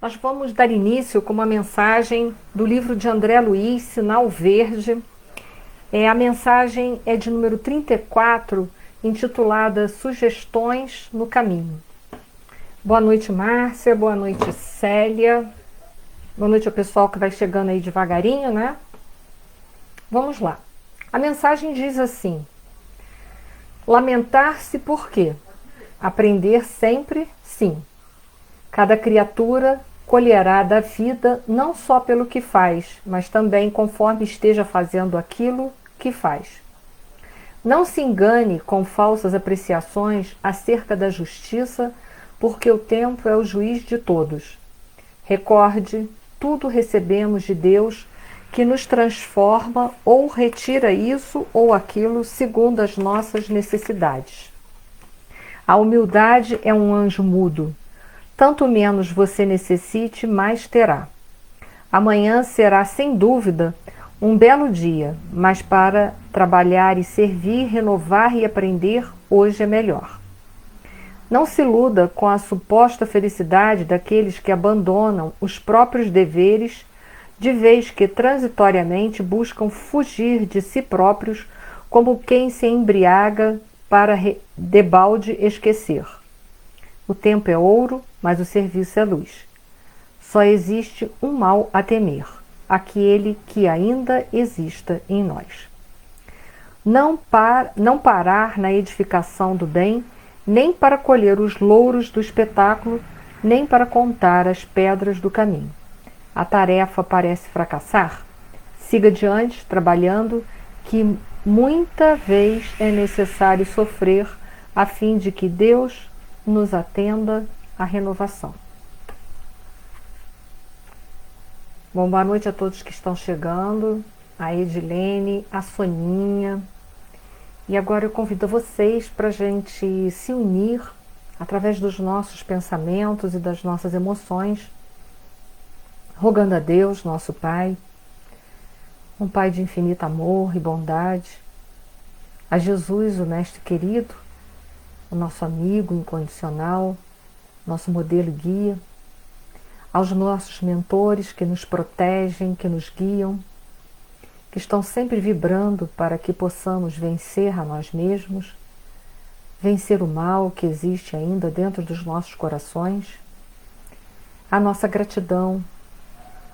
Nós vamos dar início com uma mensagem do livro de André Luiz, Sinal Verde. A mensagem é de número 34, intitulada Sugestões no Caminho. Boa noite, Márcia. Boa noite, Célia. Boa noite ao pessoal que vai chegando aí devagarinho, né? Vamos lá. A mensagem diz assim: lamentar-se por quê? Aprender sempre, sim. Cada criatura colherá da vida não só pelo que faz, mas também conforme esteja fazendo aquilo que faz. Não se engane com falsas apreciações acerca da justiça, porque o tempo é o juiz de todos. Recorde, tudo recebemos de Deus, que nos transforma ou retira isso ou aquilo segundo as nossas necessidades. A humildade é um anjo mudo. Tanto menos você necessite, mais terá. Amanhã será, sem dúvida, um belo dia, mas para trabalhar e servir, renovar e aprender, hoje é melhor. Não se iluda com a suposta felicidade daqueles que abandonam os próprios deveres, de vez que transitoriamente buscam fugir de si próprios, como quem se embriaga para debalde esquecer. O tempo é ouro, mas o serviço é luz. Só existe um mal a temer, aquele que ainda exista em nós. Não parar na edificação do bem, nem para colher os louros do espetáculo, nem para contar as pedras do caminho. A tarefa parece fracassar? Siga adiante, trabalhando, que muita vez é necessário sofrer, a fim de que Deus nos atenda à renovação. Bom, boa noite a todos que estão chegando, a Edilene, a Soninha. E agora eu convido vocês para a gente se unir através dos nossos pensamentos e das nossas emoções, rogando a Deus, nosso Pai, um Pai de infinito amor e bondade, a Jesus, o Mestre querido, o nosso amigo incondicional, nosso modelo e guia, aos nossos mentores que nos protegem, que nos guiam, que estão sempre vibrando para que possamos vencer a nós mesmos, vencer o mal que existe ainda dentro dos nossos corações, a nossa gratidão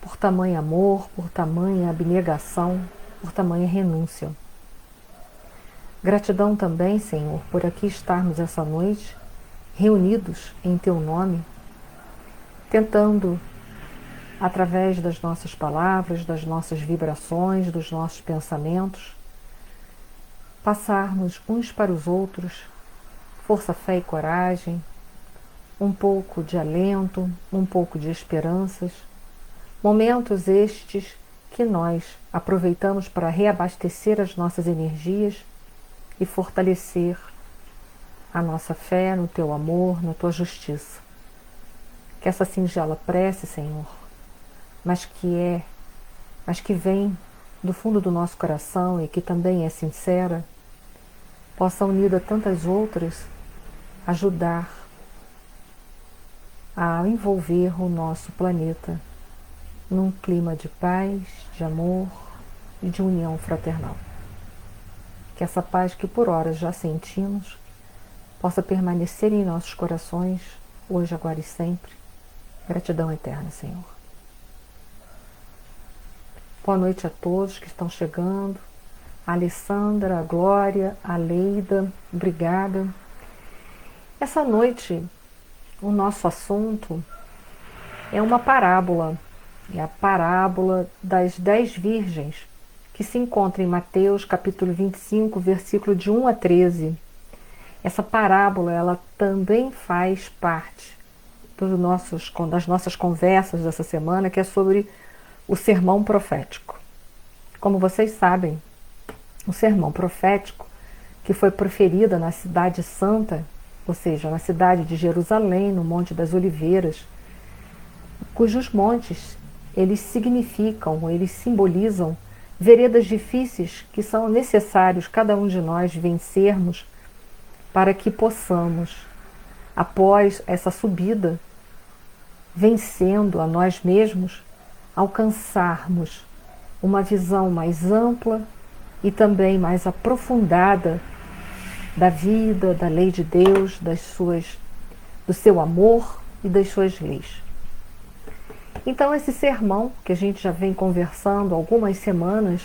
por tamanho amor, por tamanha abnegação, por tamanha renúncia. Gratidão também, Senhor, por aqui estarmos essa noite, reunidos em Teu nome, tentando, através das nossas palavras, das nossas vibrações, dos nossos pensamentos, passarmos uns para os outros força, fé e coragem, um pouco de alento, um pouco de esperanças, momentos estes que nós aproveitamos para reabastecer as nossas energias e fortalecer a nossa fé no Teu amor, na Tua justiça. Que essa singela prece, Senhor, mas que vem do fundo do nosso coração e que também é sincera, possa, unida a tantas outras, ajudar a envolver o nosso planeta num clima de paz, de amor e de união fraternal. Que essa paz que por horas já sentimos possa permanecer em nossos corações, hoje, agora e sempre. Gratidão eterna, Senhor. Boa noite a todos que estão chegando. A Alessandra, a Glória, a Leida, obrigada. Essa noite, o nosso assunto é uma parábola. É a parábola das 10 virgens, que se encontra em Mateus, capítulo 25, versículo de 1 a 13. Essa parábola, ela também faz parte das nossas conversas dessa semana, que é sobre o sermão profético. Como vocês sabem, o sermão profético, que foi proferido na cidade santa, ou seja, na cidade de Jerusalém, no Monte das Oliveiras, cujos montes, eles significam, eles simbolizam veredas difíceis que são necessários cada um de nós vencermos para que possamos, após essa subida, vencendo a nós mesmos, alcançarmos uma visão mais ampla e também mais aprofundada da vida, da lei de Deus, do seu amor e das suas leis. Então, esse sermão, que a gente já vem conversando há algumas semanas,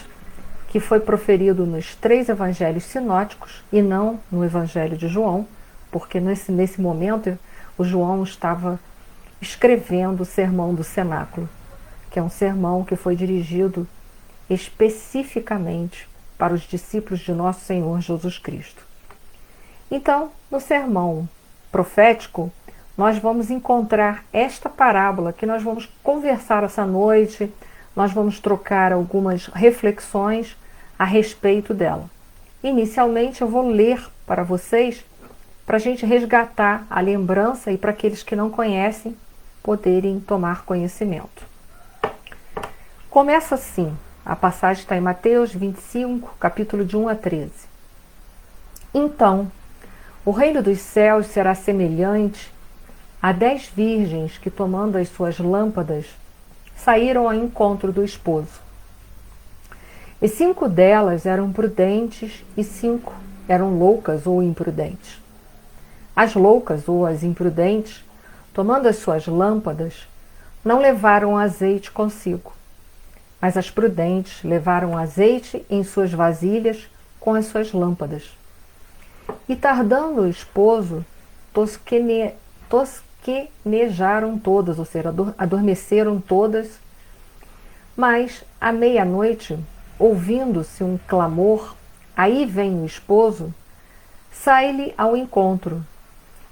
que foi proferido nos 3 evangelhos sinóticos e não no evangelho de João, porque nesse momento o João estava escrevendo o sermão do cenáculo, que é um sermão que foi dirigido especificamente para os discípulos de nosso Senhor Jesus Cristo. Então, no sermão profético, nós vamos encontrar esta parábola que nós vamos conversar essa noite, nós vamos trocar algumas reflexões a respeito dela. Inicialmente eu vou ler para vocês, para a gente resgatar a lembrança e para aqueles que não conhecem poderem tomar conhecimento. Começa assim, a passagem está em Mateus 25, capítulo de 1 a 13. Então, o reino dos céus será semelhante a 10 virgens que, tomando as suas lâmpadas, saíram ao encontro do esposo. E 5 delas eram prudentes e 5 eram loucas ou imprudentes. As loucas ou as imprudentes, tomando as suas lâmpadas, não levaram azeite consigo, mas as prudentes levaram azeite em suas vasilhas com as suas lâmpadas. E tardando o esposo, tosquenejaram todas, ou seja, adormeceram todas. Mas à meia-noite, ouvindo-se um clamor, aí vem o esposo, sai-lhe ao encontro.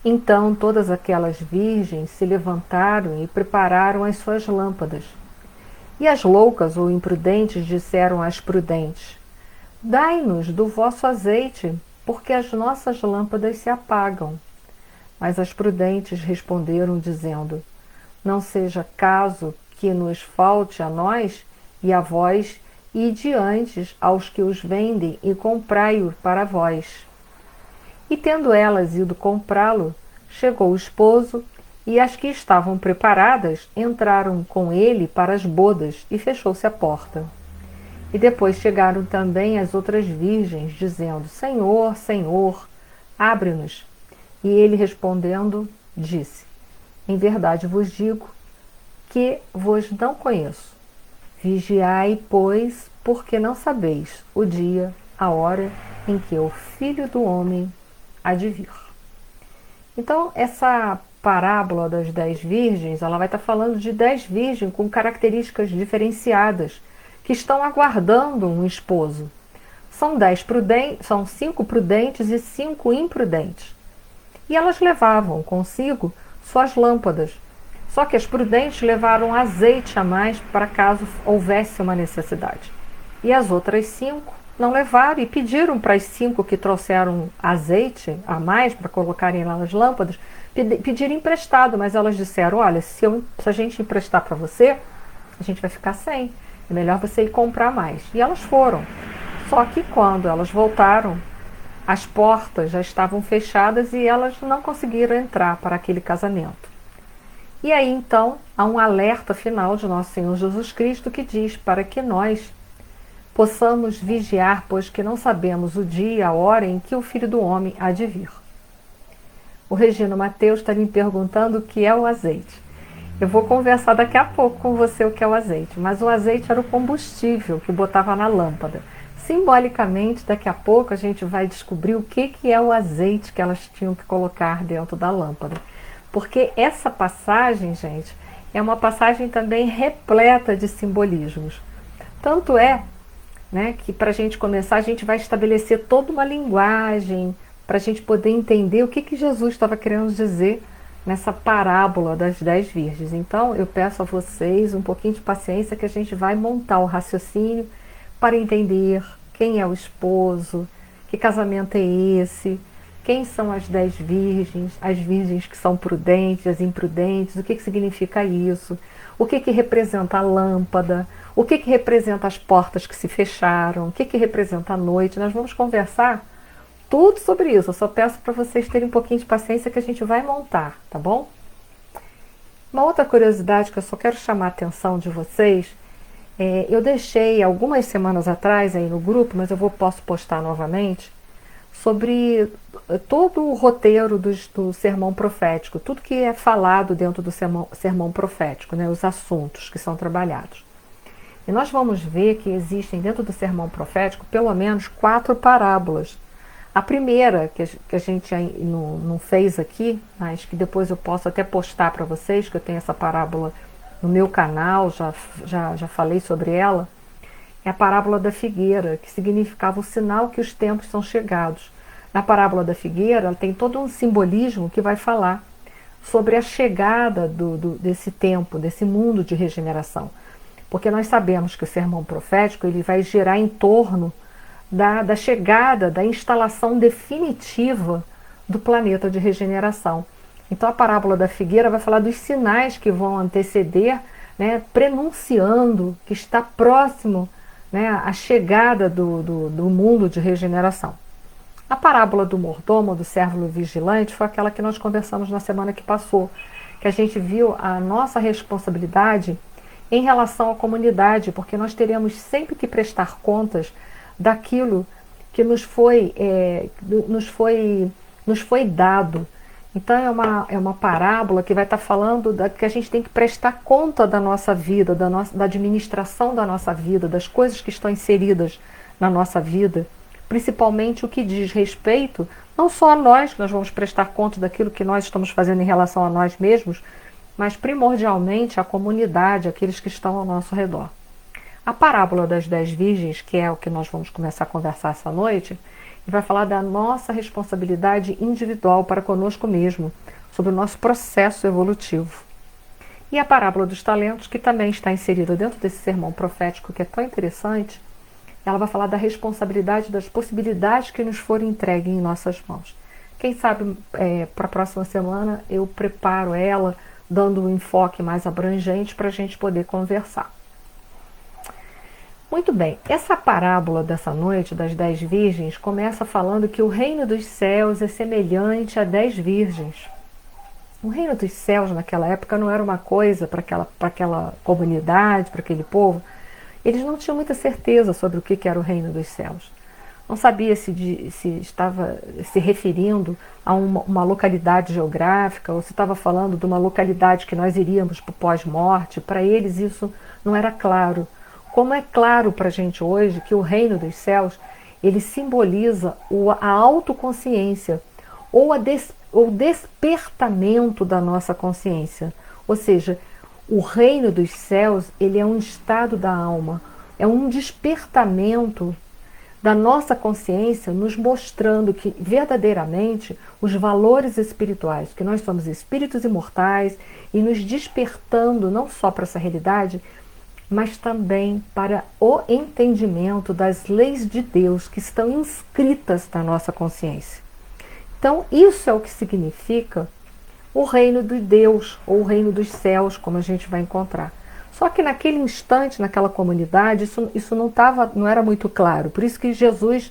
Então todas aquelas virgens se levantaram e prepararam as suas lâmpadas. E as loucas ou imprudentes disseram às prudentes: Dai-nos do vosso azeite, porque as nossas lâmpadas se apagam. Mas as prudentes responderam, dizendo: Não seja caso que nos falte a nós e a vós, e diante aos que os vendem, e comprai-o para vós. E tendo elas ido comprá-lo, chegou o esposo, e as que estavam preparadas entraram com ele para as bodas, e fechou-se a porta. E depois chegaram também as outras virgens, dizendo: Senhor, Senhor, abre-nos. E ele respondendo, disse: Em verdade vos digo que vos não conheço. Vigiai, pois, porque não sabeis o dia, a hora em que o Filho do Homem há de vir. Então, essa parábola das 10 virgens, ela vai estar falando de 10 virgens com características diferenciadas, que estão aguardando um esposo. São 5 prudentes e 5 imprudentes. E elas levavam consigo suas lâmpadas. Só que as prudentes levaram azeite a mais para caso houvesse uma necessidade. E as outras 5 não levaram e pediram para as 5 que trouxeram azeite a mais para colocarem lá nas lâmpadas, pediram emprestado, mas elas disseram: olha, se a gente emprestar para você, a gente vai ficar sem. É melhor você ir comprar mais. E elas foram. Só que quando elas voltaram, as portas já estavam fechadas e elas não conseguiram entrar para aquele casamento. E aí então há um alerta final de nosso Senhor Jesus Cristo que diz para que nós possamos vigiar, pois que não sabemos o dia e a hora em que o Filho do Homem há de vir. O Regino Mateus está me perguntando o que é o azeite. Eu vou conversar daqui a pouco com você o que é o azeite, mas o azeite era o combustível que botava na lâmpada. Simbolicamente, daqui a pouco a gente vai descobrir o que é o azeite que elas tinham que colocar dentro da lâmpada. Porque essa passagem, gente, é uma passagem também repleta de simbolismos. Tanto é, né, que para a gente começar, a gente vai estabelecer toda uma linguagem para a gente poder entender o que Jesus estava querendo dizer nessa parábola das 10 virgens. Então, eu peço a vocês um pouquinho de paciência que a gente vai montar o raciocínio para entender quem é o esposo, que casamento é esse, quem são as 10 virgens, as virgens que são prudentes, as imprudentes, o que significa isso, o que representa a lâmpada, o que representa as portas que se fecharam, o que representa a noite. Nós vamos conversar tudo sobre isso. Eu só peço para vocês terem um pouquinho de paciência que a gente vai montar, tá bom? Uma outra curiosidade que eu só quero chamar a atenção de vocês, eu deixei algumas semanas atrás aí no grupo, mas posso postar novamente, sobre todo o roteiro do sermão profético, tudo que é falado dentro do sermão profético, né, os assuntos que são trabalhados. E nós vamos ver que existem dentro do sermão profético pelo menos 4 parábolas. A primeira, que a gente não fez aqui, mas que depois eu posso até postar para vocês, que eu tenho essa parábola no meu canal, já falei sobre ela, é a parábola da figueira, que significava o sinal que os tempos são chegados. Na parábola da figueira, ela tem todo um simbolismo que vai falar sobre a chegada desse tempo, desse mundo de regeneração. Porque nós sabemos que o sermão profético ele vai girar em torno da chegada, da instalação definitiva do planeta de regeneração. Então a parábola da figueira vai falar dos sinais que vão anteceder, né, prenunciando que está próximo, né, a chegada do mundo de regeneração. A parábola do mordomo, do servo vigilante, foi aquela que nós conversamos na semana que passou, que a gente viu a nossa responsabilidade em relação à comunidade, porque nós teremos sempre que prestar contas daquilo que nos foi dado. Então é uma parábola que vai estar falando que a gente tem que prestar conta da nossa vida, da administração da nossa vida, das coisas que estão inseridas na nossa vida, principalmente o que diz respeito, não só a nós, que nós vamos prestar conta daquilo que nós estamos fazendo em relação a nós mesmos, mas primordialmente a comunidade, aqueles que estão ao nosso redor. A parábola das 10 virgens, que é o que nós vamos começar a conversar essa noite, vai falar da nossa responsabilidade individual para conosco mesmo, sobre o nosso processo evolutivo. E a parábola dos talentos, que também está inserida dentro desse sermão profético, que é tão interessante, ela vai falar da responsabilidade das possibilidades que nos forem entregues em nossas mãos. Quem sabe para a próxima semana eu preparo ela, dando um enfoque mais abrangente para a gente poder conversar. Muito bem, essa parábola dessa noite, das 10 virgens, começa falando que o reino dos céus é semelhante a 10 virgens. O reino dos céus naquela época não era uma coisa para aquela comunidade, para aquele povo. Eles não tinham muita certeza sobre o que era o reino dos céus. Não sabia se estava se referindo a uma localidade geográfica ou se estava falando de uma localidade que nós iríamos para o pós-morte. Para eles isso não era claro. Como é claro para a gente hoje que o reino dos céus ele simboliza a autoconsciência ou o despertamento da nossa consciência. Ou seja, o reino dos céus ele é um estado da alma, é um despertamento da nossa consciência, nos mostrando que verdadeiramente os valores espirituais, que nós somos espíritos imortais e nos despertando não só para essa realidade, mas também para o entendimento das leis de Deus que estão inscritas na nossa consciência. Então, isso é o que significa o reino de Deus, ou o reino dos céus, como a gente vai encontrar. Só que naquele instante, naquela comunidade, isso não era muito claro. Por isso que Jesus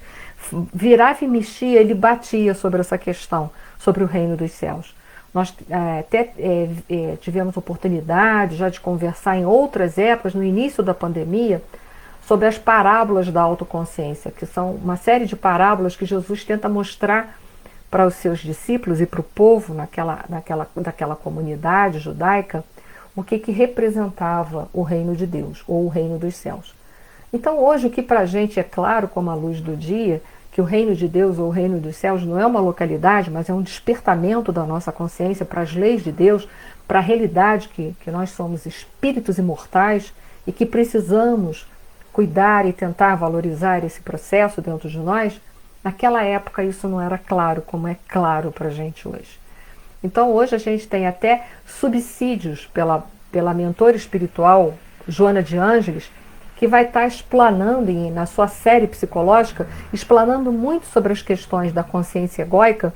virava e mexia, ele batia sobre essa questão, sobre o reino dos céus. Nós até tivemos oportunidade já de conversar em outras épocas, no início da pandemia, sobre as parábolas da autoconsciência, que são uma série de parábolas que Jesus tenta mostrar para os seus discípulos e para o povo daquela comunidade judaica, o que representava o reino de Deus, ou o reino dos céus. Então hoje o que para a gente é claro como a luz do dia, que o reino de Deus ou o reino dos céus não é uma localidade, mas é um despertamento da nossa consciência para as leis de Deus, para a realidade que nós somos espíritos imortais e que precisamos cuidar e tentar valorizar esse processo dentro de nós. Naquela época isso não era claro como é claro para a gente hoje. Então hoje a gente tem até subsídios pela mentora espiritual Joana de Ângeles, que vai estar explanando na sua série psicológica, explanando muito sobre as questões da consciência egóica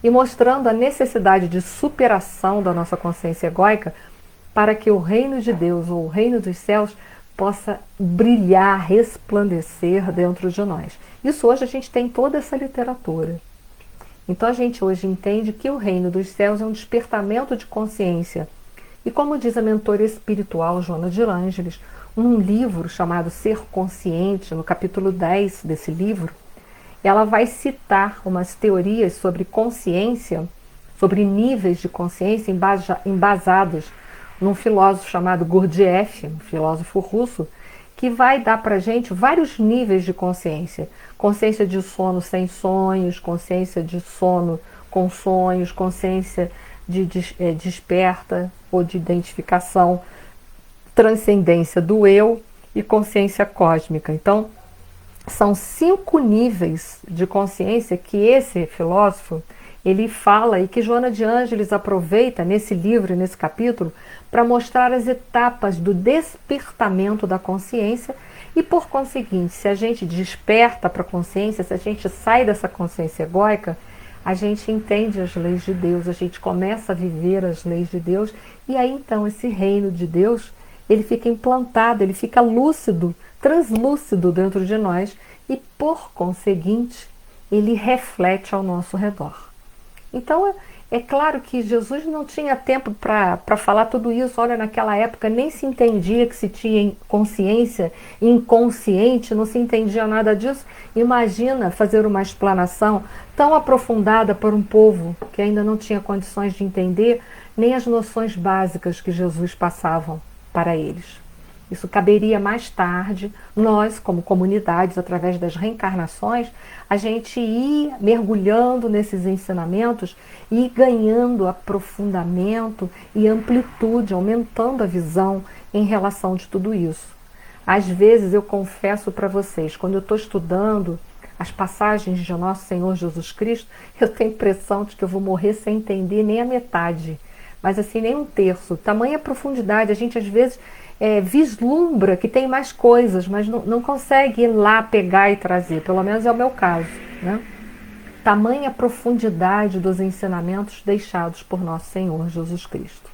e mostrando a necessidade de superação da nossa consciência egóica para que o reino de Deus ou o reino dos céus possa brilhar, resplandecer dentro de nós. Isso hoje a gente tem toda essa literatura. Então a gente hoje entende que o reino dos céus é um despertamento de consciência. E como diz a mentora espiritual Joana de Ângeles, num livro chamado Ser Consciente, no capítulo 10 desse livro, ela vai citar umas teorias sobre consciência, sobre níveis de consciência embasadas num filósofo chamado Gurdjieff, um filósofo russo, que vai dar para a gente vários níveis de consciência. Consciência de sono sem sonhos, consciência de sono com sonhos, consciência de desperta ou de identificação, transcendência do eu e consciência cósmica. Então, são 5 níveis de consciência que esse filósofo ele fala e que Joana de Ângeles aproveita nesse livro, nesse capítulo, para mostrar as etapas do despertamento da consciência e, por conseguinte, se a gente desperta para a consciência, se a gente sai dessa consciência egóica, a gente entende as leis de Deus, a gente começa a viver as leis de Deus e aí então esse reino de Deus ele fica implantado, ele fica lúcido, translúcido dentro de nós e, por conseguinte, ele reflete ao nosso redor. Então, é claro que Jesus não tinha tempo para falar tudo isso. Olha, naquela época nem se entendia que se tinha consciência inconsciente, não se entendia nada disso. Imagina fazer uma explanação tão aprofundada para um povo que ainda não tinha condições de entender nem as noções básicas que Jesus passava para eles. Isso caberia mais tarde, nós, como comunidades, através das reencarnações, a gente ir mergulhando nesses ensinamentos e ir ganhando aprofundamento e amplitude, aumentando a visão em relação de tudo isso. Às vezes, eu confesso para vocês, quando eu estou estudando as passagens de Nosso Senhor Jesus Cristo, eu tenho a impressão de que eu vou morrer sem entender nem a metade, mas assim, nem um terço. Tamanha profundidade, a gente às vezes vislumbra que tem mais coisas, mas não consegue ir lá pegar e trazer, pelo menos é o meu caso, né? Tamanha profundidade dos ensinamentos deixados por Nosso Senhor Jesus Cristo.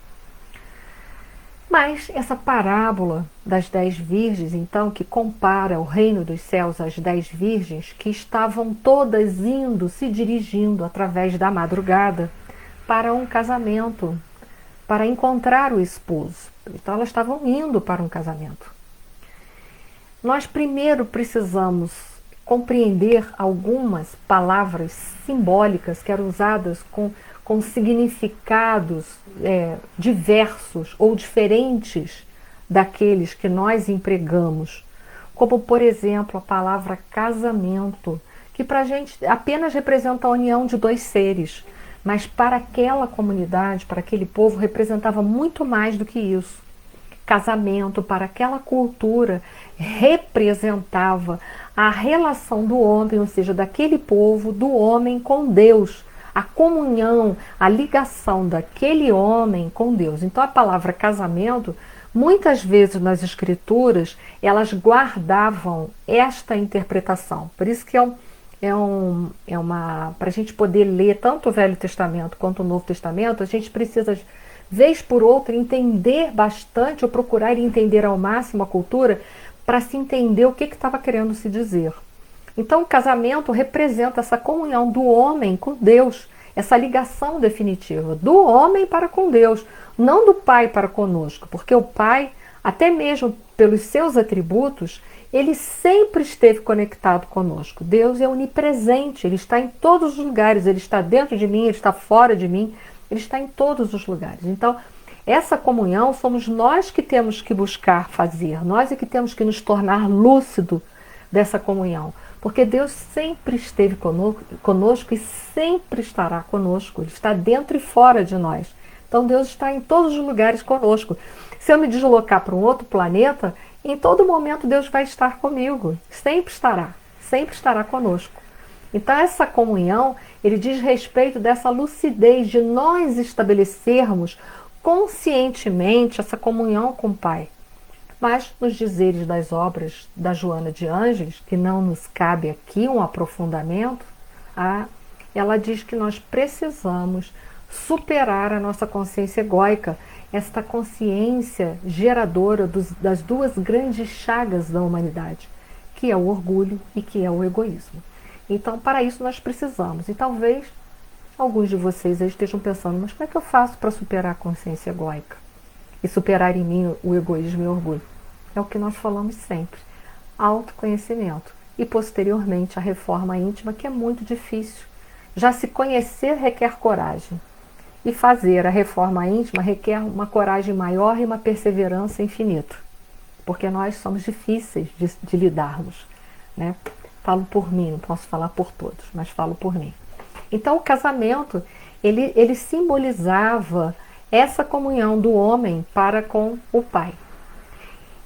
Mas essa parábola das 10 virgens, então, que compara o reino dos céus às 10 virgens, que estavam todas indo, se dirigindo através da madrugada para um casamento, para encontrar o esposo. Então elas estavam indo para um casamento. Nós primeiro precisamos compreender algumas palavras simbólicas que eram usadas com significados diversos ou diferentes daqueles que nós empregamos. Como, por exemplo, a palavra casamento, que para a gente apenas representa a união de 2 seres. Mas para aquela comunidade, para aquele povo, representava muito mais do que isso. Casamento, para aquela cultura, representava a relação do homem, ou seja, daquele povo, do homem com Deus. A comunhão, a ligação daquele homem com Deus. Então a palavra casamento, muitas vezes nas escrituras, elas guardavam esta interpretação. Por isso que para a gente poder ler tanto o Velho Testamento quanto o Novo Testamento, a gente precisa, vez por outra, entender bastante ou procurar entender ao máximo a cultura para se entender o que estava querendo se dizer. Então o casamento representa essa comunhão do homem com Deus, essa ligação definitiva do homem para com Deus, não do pai para conosco, porque o pai, até mesmo pelos seus atributos, ele sempre esteve conectado conosco. Deus é onipresente, ele está em todos os lugares, ele está dentro de mim, ele está fora de mim, ele está em todos os lugares. Então, essa comunhão somos nós que temos que buscar fazer, nós é que temos que nos tornar lúcido dessa comunhão, porque Deus sempre esteve conosco e sempre estará conosco, ele está dentro e fora de nós. Então Deus está em todos os lugares conosco. Se eu me deslocar para um outro planeta, em todo momento Deus vai estar comigo, sempre estará conosco. Então essa comunhão, ele diz respeito dessa lucidez de nós estabelecermos conscientemente essa comunhão com o Pai. Mas nos dizeres das obras da Joana de Ângeles, que não nos cabe aqui um aprofundamento, ela diz que nós precisamos superar a nossa consciência egóica, esta consciência geradora das 2 grandes chagas da humanidade, que é o orgulho e que é o egoísmo. Então, para isso nós precisamos. E talvez alguns de vocês aí estejam pensando, mas como é que eu faço para superar a consciência egóica? e superar em mim o egoísmo e o orgulho? É o que nós falamos sempre. Autoconhecimento. E posteriormente a reforma íntima, que é muito difícil. Já se conhecer requer coragem. E fazer a reforma íntima requer uma coragem maior e uma perseverança infinita. Porque nós somos difíceis de lidarmos, né? Falo por mim, não posso falar por todos, mas falo por mim. Então o casamento, ele simbolizava essa comunhão do homem para com o pai.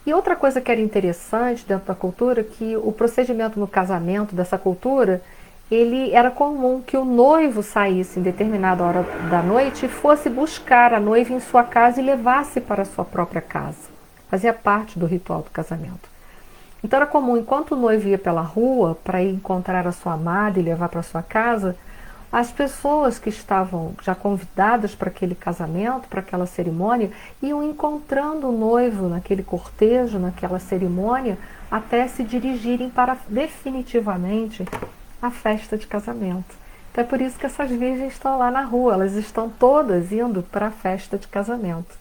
E outra coisa que era interessante dentro da cultura, que o procedimento no casamento dessa cultura, ele era comum que o noivo saísse em determinada hora da noite e fosse buscar a noiva em sua casa e levasse para a sua própria casa. Fazia parte do ritual do casamento. Então era comum, enquanto o noivo ia pela rua para ir encontrar a sua amada e levar para sua casa, as pessoas que estavam já convidadas para aquele casamento, para aquela cerimônia, iam encontrando o noivo naquele cortejo, naquela cerimônia, até se dirigirem para definitivamente a festa de casamento. Então é por isso que essas virgens estão lá na rua, elas estão todas indo para a festa de casamento.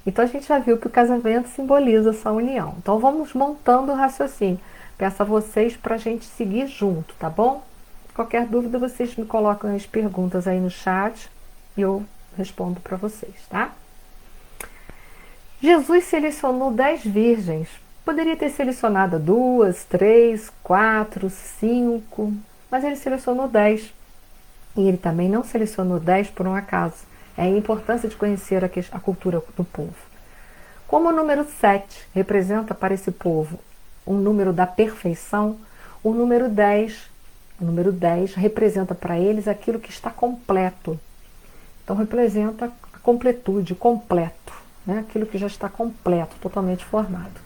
Então a gente já viu que o casamento simboliza essa união. Então vamos montando o raciocínio. Peço a vocês para a gente seguir junto, tá bom? Qualquer dúvida vocês me colocam as perguntas aí no chat e eu respondo para vocês, tá? Jesus selecionou 10 virgens. Poderia ter selecionado 2, 3, 4, 5, mas ele selecionou 10. E ele também não selecionou 10 por um acaso. É a importância de conhecer a cultura do povo. Como o número 7 representa para esse povo um número da perfeição, o número 10 representa para eles aquilo que está completo. Então representa a completude, completo, né? Aquilo que já está completo, totalmente formado.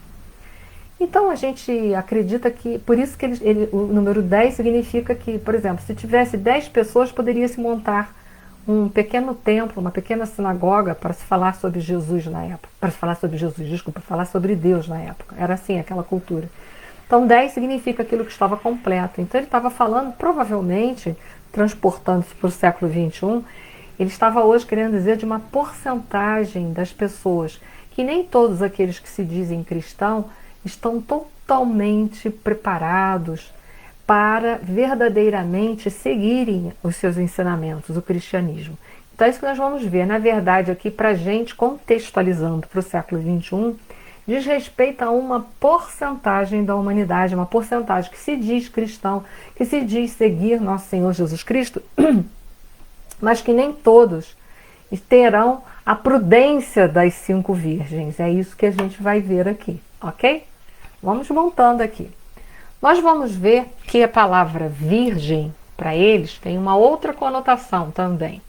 Então a gente acredita que, por isso que o número 10 significa que, por exemplo, se tivesse 10 pessoas, poderia se montar um pequeno templo, uma pequena sinagoga para se falar sobre Jesus na época. Falar sobre Deus na época. Era assim aquela cultura. Então 10 significa aquilo que estava completo. Então ele estava falando, provavelmente, transportando-se para o século XXI, ele estava hoje querendo dizer de uma porcentagem das pessoas, que nem todos aqueles que se dizem cristãos estão totalmente preparados para verdadeiramente seguirem os seus ensinamentos, o cristianismo. Então é isso que nós vamos ver. Na verdade, aqui para a gente, contextualizando para o século XXI, diz respeito a uma porcentagem da humanidade, uma porcentagem que se diz cristão, que se diz seguir nosso Senhor Jesus Cristo, mas que nem todos terão a prudência das 5 virgens. É isso que a gente vai ver aqui, ok? Vamos montando aqui. Nós vamos ver que a palavra virgem, para eles, tem uma outra conotação também.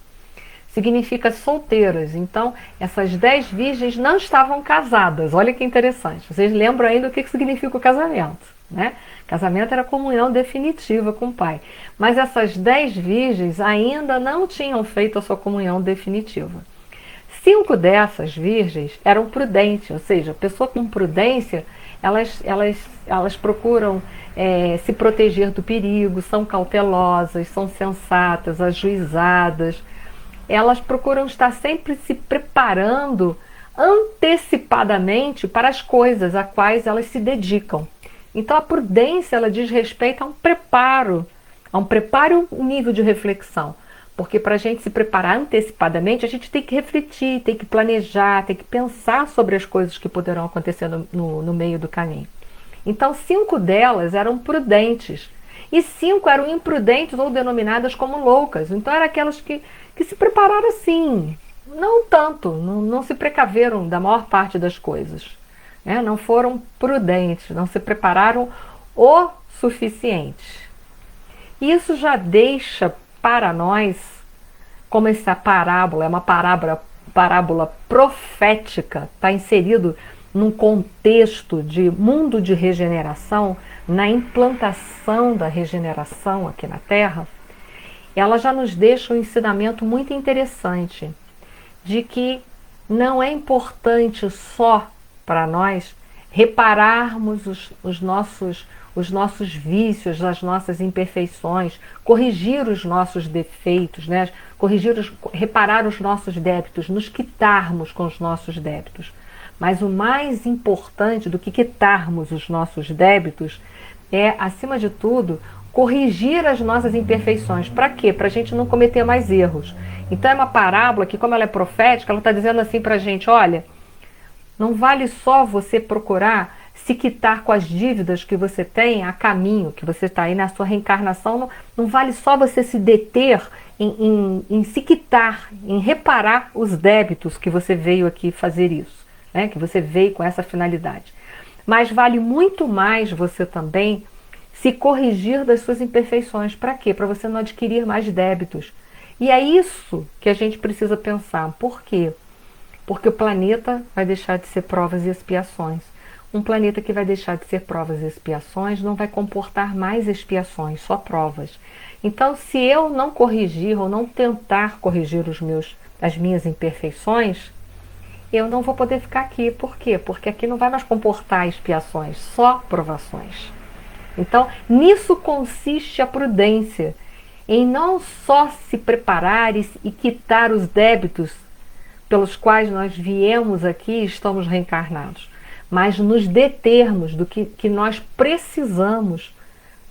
Significa solteiras. Então, essas 10 virgens não estavam casadas. Olha que interessante. Vocês lembram ainda o que significa o casamento, né? Casamento era a comunhão definitiva com o pai. Mas essas 10 virgens ainda não tinham feito a sua comunhão definitiva. 5 dessas virgens eram prudentes, ou seja, a pessoa com prudência, elas procuram se proteger do perigo, são cautelosas, são sensatas, ajuizadas. Elas procuram estar sempre se preparando antecipadamente para as coisas a quais elas se dedicam. Então a prudência, ela diz respeito a um preparo e um nível de reflexão. Porque para a gente se preparar antecipadamente, a gente tem que refletir, tem que planejar, tem que pensar sobre as coisas que poderão acontecer no meio do caminho. Então 5 delas eram prudentes e 5 eram imprudentes ou denominadas como loucas. Então eram aquelas que se prepararam assim, não tanto, não se precaveram da maior parte das coisas, né? Não foram prudentes, não se prepararam o suficiente. Isso já deixa para nós, como essa parábola é uma parábola profética, está inserido num contexto de mundo de regeneração, na implantação da regeneração aqui na Terra, ela já nos deixa um ensinamento muito interessante de que não é importante só para nós repararmos os nossos vícios, as nossas imperfeições, corrigir os nossos defeitos, né? Reparar os nossos débitos, nos quitarmos com os nossos débitos. Mas o mais importante do que quitarmos os nossos débitos é, acima de tudo, corrigir as nossas imperfeições. Para quê? Para a gente não cometer mais erros. Então é uma parábola que, como ela é profética, ela está dizendo assim para a gente, olha, não vale só você procurar se quitar com as dívidas que você tem a caminho, que você está aí na sua reencarnação, não vale só você se deter em se quitar, em reparar os débitos que você veio aqui fazer isso, né? Que você veio com essa finalidade. Mas vale muito mais você também se corrigir das suas imperfeições. Para quê? Para você não adquirir mais débitos. E é isso que a gente precisa pensar. Por quê? Porque o planeta vai deixar de ser provas e expiações. Um planeta que vai deixar de ser provas e expiações não vai comportar mais expiações, só provas. Então, se eu não corrigir ou não tentar corrigir as minhas imperfeições, eu não vou poder ficar aqui. Por quê? Porque aqui não vai mais comportar expiações, só provações. Então, nisso consiste a prudência, em não só se preparar e quitar os débitos pelos quais nós viemos aqui e estamos reencarnados, mas nos determos do que nós precisamos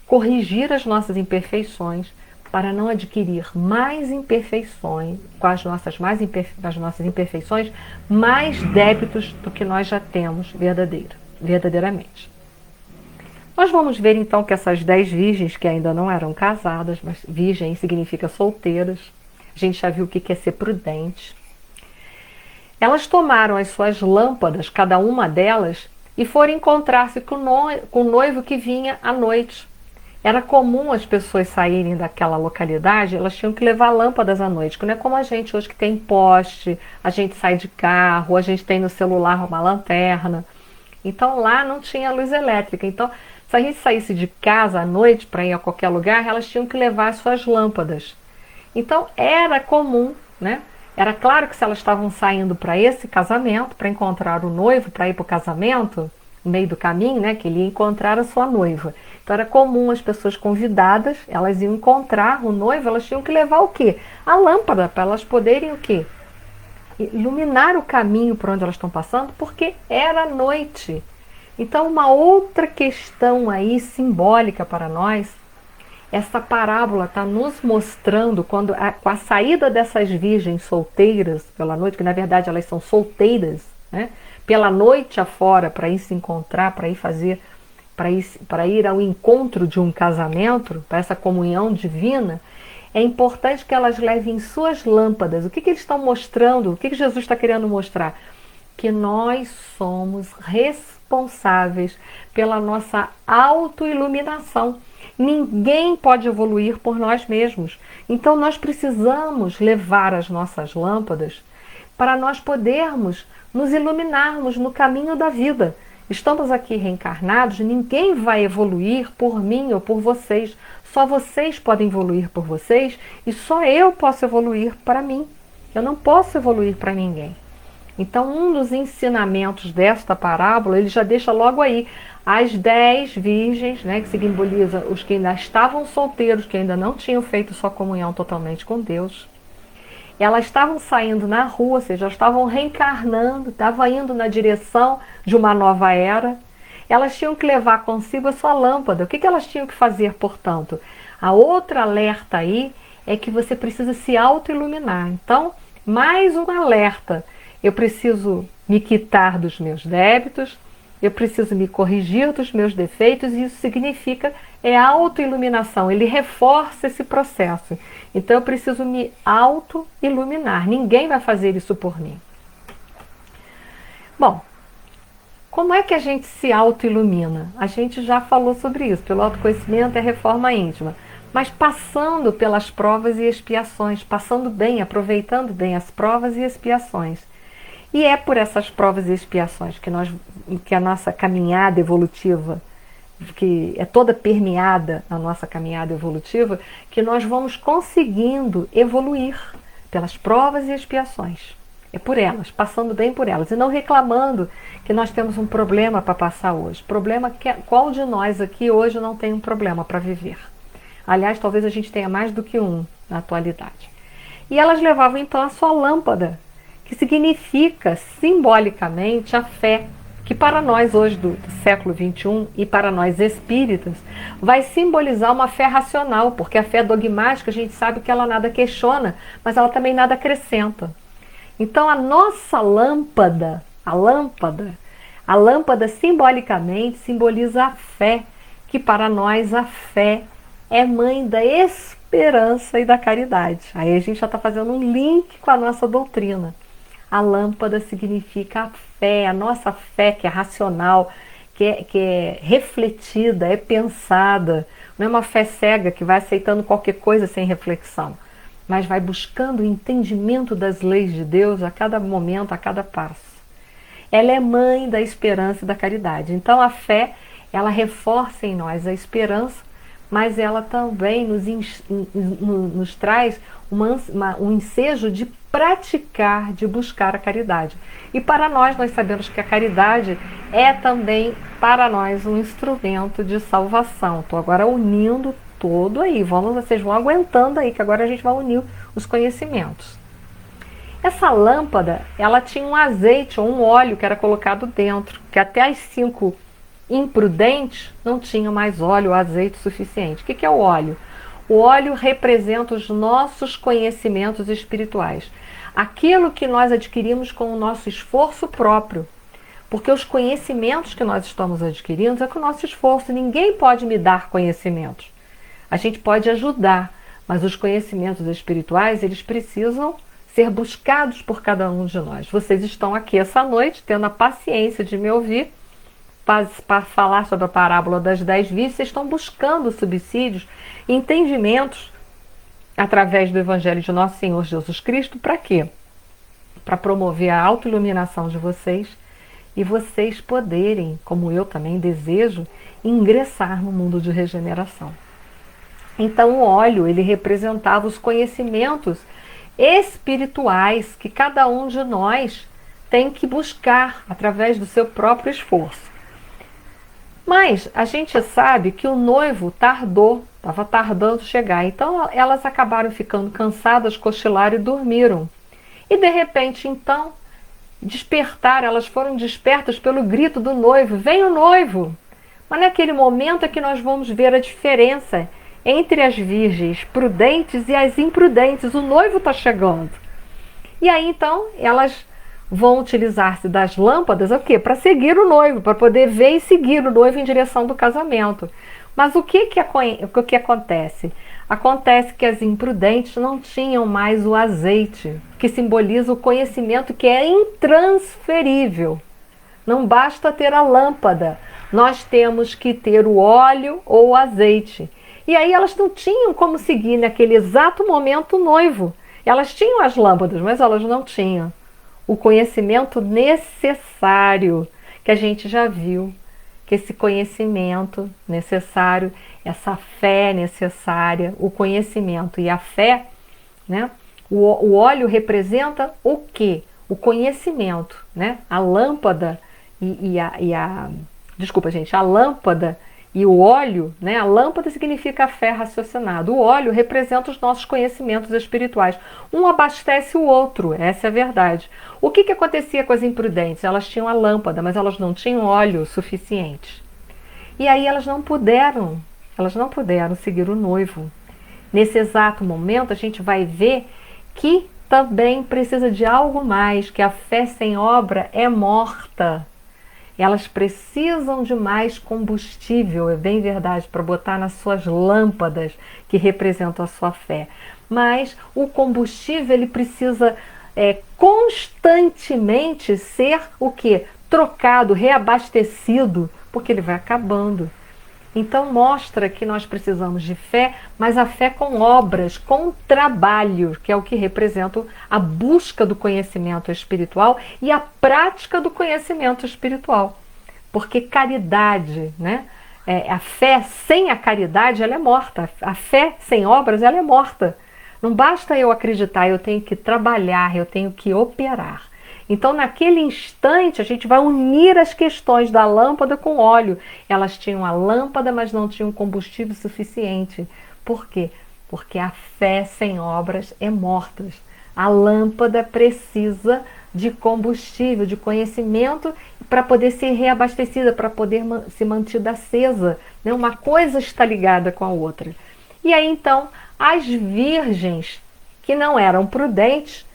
corrigir as nossas imperfeições para não adquirir mais imperfeições, com as nossas imperfeições, mais débitos do que nós já temos verdadeiramente. Nós vamos ver então que essas 10 virgens que ainda não eram casadas, mas virgem significa solteiras, a gente já viu o que é ser prudente. Elas tomaram as suas lâmpadas, cada uma delas, e foram encontrar-se com o noivo que vinha à noite. Era comum as pessoas saírem daquela localidade, elas tinham que levar lâmpadas à noite, que não é como a gente hoje que tem poste, a gente sai de carro, a gente tem no celular uma lanterna. Então lá não tinha luz elétrica. Então, se a gente saísse de casa à noite para ir a qualquer lugar, elas tinham que levar as suas lâmpadas. Então era comum, né? Era claro que se elas estavam saindo para esse casamento, para encontrar o noivo, para ir para o casamento, no meio do caminho, né, que ele ia encontrar a sua noiva. Então era comum as pessoas convidadas, elas iam encontrar o noivo, elas tinham que levar o quê? A lâmpada, para elas poderem o quê? Iluminar o caminho por onde elas estão passando, porque era noite. Então uma outra questão aí simbólica para nós, essa parábola está nos mostrando com a saída dessas virgens solteiras pela noite, que na verdade elas são solteiras, né? Pela noite afora para ir se encontrar, para ir ao encontro de um casamento, para essa comunhão divina, é importante que elas levem suas lâmpadas. O que eles estão mostrando? O que Jesus está querendo mostrar? Que nós somos responsáveis pela nossa autoiluminação. Ninguém pode evoluir por nós mesmos. Então nós precisamos levar as nossas lâmpadas para nós podermos nos iluminarmos no caminho da vida. Estamos aqui reencarnados, ninguém vai evoluir por mim ou por vocês. Só vocês podem evoluir por vocês e só eu posso evoluir para mim. Eu não posso evoluir para ninguém. Então, um dos ensinamentos desta parábola, ele já deixa logo aí as 10 virgens, né, que simboliza os que ainda estavam solteiros, que ainda não tinham feito sua comunhão totalmente com Deus. Elas estavam saindo na rua, ou seja, elas estavam reencarnando, estavam indo na direção de uma nova era. Elas tinham que levar consigo a sua lâmpada. O que elas tinham que fazer, portanto? A outra alerta aí é que você precisa se autoiluminar. Então, mais um alerta. Eu preciso me quitar dos meus débitos, eu preciso me corrigir dos meus defeitos, e isso significa autoiluminação, ele reforça esse processo. Então eu preciso me autoiluminar, ninguém vai fazer isso por mim. Bom, como é que a gente se autoilumina? A gente já falou sobre isso, pelo autoconhecimento e a reforma íntima, mas passando pelas provas e expiações, passando bem, aproveitando bem as provas e expiações. E é por essas provas e expiações que a nossa caminhada evolutiva, que é toda permeada a nossa caminhada evolutiva, que nós vamos conseguindo evoluir pelas provas e expiações. É por elas, passando bem por elas. E não reclamando que nós temos um problema para passar hoje. Problema que qual de nós aqui hoje não tem um problema para viver? Aliás, talvez a gente tenha mais do que um na atualidade. E elas levavam então a sua lâmpada, que que significa simbolicamente a fé, que para nós hoje do século XXI e para nós espíritas, vai simbolizar uma fé racional, porque a fé dogmática a gente sabe que ela nada questiona, mas ela também nada acrescenta. Então a nossa lâmpada, a lâmpada simbolicamente simboliza a fé, que para nós a fé é mãe da esperança e da caridade. Aí a gente já está fazendo um link com a nossa doutrina. A lâmpada significa a fé, a nossa fé que é racional, que é refletida, é pensada. Não é uma fé cega que vai aceitando qualquer coisa sem reflexão, mas vai buscando o entendimento das leis de Deus a cada momento, a cada passo. Ela é mãe da esperança e da caridade. Então a fé, ela reforça em nós a esperança, mas ela também nos traz um ensejo de praticar, de buscar a caridade. E para nós sabemos que a caridade é também, para nós, um instrumento de salvação. Estou agora unindo todo aí. Vocês vão aguentando aí, que agora a gente vai unir os conhecimentos. Essa lâmpada, ela tinha um azeite ou um óleo que era colocado dentro, que até as 5 imprudentes não tinham mais óleo ou azeite suficiente. O que é o óleo? O óleo representa os nossos conhecimentos espirituais. Aquilo que nós adquirimos com o nosso esforço próprio. Porque os conhecimentos que nós estamos adquirindo é com o nosso esforço. Ninguém pode me dar conhecimentos. A gente pode ajudar, mas os conhecimentos espirituais, eles precisam ser buscados por cada um de nós. Vocês estão aqui essa noite, tendo a paciência de me ouvir, para falar sobre a parábola das 10 virgens. Vocês estão buscando subsídios e entendimentos através do Evangelho de Nosso Senhor Jesus Cristo. Para quê? Para promover a autoiluminação de vocês e vocês poderem, como eu também desejo, ingressar no mundo de regeneração. Então o óleo, ele representava os conhecimentos espirituais que cada um de nós tem que buscar através do seu próprio esforço. Mas a gente sabe que o noivo estava tardando chegar. Então elas acabaram ficando cansadas, cochilaram e dormiram. E de repente, então, elas foram despertas pelo grito do noivo: vem o noivo! Mas naquele momento é que nós vamos ver a diferença entre as virgens prudentes e as imprudentes. O noivo está chegando. E aí então elas vão utilizar-se das lâmpadas o quê? Para seguir o noivo, para poder ver e seguir o noivo em direção do casamento. Mas o que acontece? Acontece que as imprudentes não tinham mais o azeite, que simboliza o conhecimento que é intransferível. Não basta ter a lâmpada, nós temos que ter o óleo ou o azeite. E aí elas não tinham como seguir naquele exato momento o noivo. Elas tinham as lâmpadas, mas elas não tinham o conhecimento necessário, que a gente já viu, que esse conhecimento necessário, essa fé necessária, o conhecimento e a fé, né? O óleo representa o quê? O conhecimento, né? A lâmpada a lâmpada e o óleo, né? A lâmpada significa a fé raciocinada. O óleo representa os nossos conhecimentos espirituais. Um abastece o outro, essa é a verdade. O que acontecia com as imprudentes? Elas tinham a lâmpada, mas elas não tinham óleo suficiente. E aí elas não puderam seguir o noivo. Nesse exato momento, a gente vai ver que também precisa de algo mais, que a fé sem obra é morta. Elas precisam de mais combustível, é bem verdade, para botar nas suas lâmpadas que representam a sua fé. Mas o combustível, ele precisa constantemente ser o quê? Trocado, reabastecido, porque ele vai acabando. Então mostra que nós precisamos de fé, mas a fé com obras, com trabalho, que é o que representa a busca do conhecimento espiritual e a prática do conhecimento espiritual. Porque caridade, né? A fé sem a caridade, ela é morta. A fé sem obras, ela é morta. Não basta eu acreditar, eu tenho que trabalhar, eu tenho que operar. Então, naquele instante, a gente vai unir as questões da lâmpada com óleo. Elas tinham a lâmpada, mas não tinham combustível suficiente. Por quê? Porque a fé sem obras é morta. A lâmpada precisa de combustível, de conhecimento, para poder ser reabastecida, para poder ser mantida acesa, né? Uma coisa está ligada com a outra. E aí então, as virgens que não eram prudentes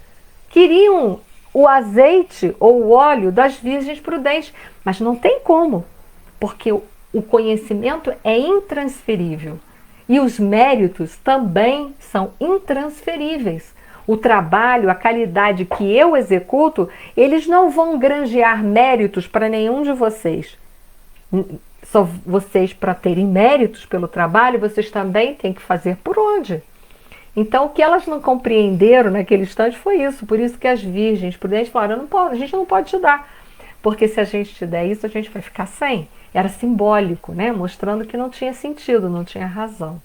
queriam o azeite ou o óleo das virgens prudentes, mas não tem como, porque o conhecimento é intransferível e os méritos também são intransferíveis. O trabalho, a qualidade que eu executo, eles não vão granjear méritos para nenhum de vocês. Só vocês, para terem méritos pelo trabalho, vocês também têm que fazer por onde? Então, o que elas não compreenderam naquele instante foi isso. Por isso que as virgens prudentes falaram, não pode, a gente não pode te dar. Porque se a gente te der isso, a gente vai ficar sem. Era simbólico, né? Mostrando que não tinha sentido, não tinha razão.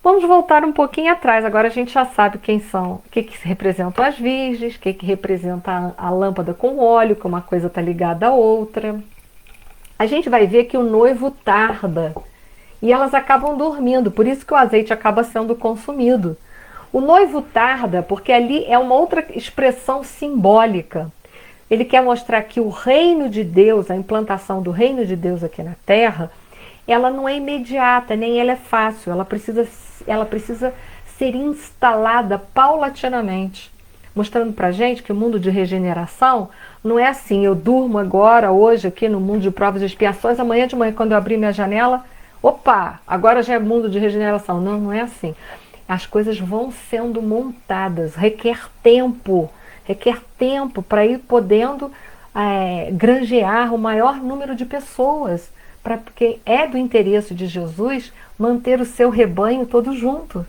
Vamos voltar um pouquinho atrás. Agora a gente já sabe quem são, o que representam as virgens, o que representa a lâmpada com óleo, que uma coisa está ligada à outra. A gente vai ver que o noivo tarda e elas acabam dormindo, por isso que o azeite acaba sendo consumido. O noivo tarda porque ali é uma outra expressão simbólica. Ele quer mostrar que o reino de Deus, a implantação do reino de Deus aqui na Terra, ela não é imediata, nem ela é fácil, ela precisa ser instalada paulatinamente, mostrando pra gente que o mundo de regeneração não é assim, eu durmo agora, hoje aqui no mundo de provas e expiações, amanhã de manhã quando eu abrir minha janela, opa, agora já é mundo de regeneração. Não, não é assim. As coisas vão sendo montadas, requer tempo para ir podendo granjear o maior número de pessoas, porque é do interesse de Jesus manter o seu rebanho todo junto.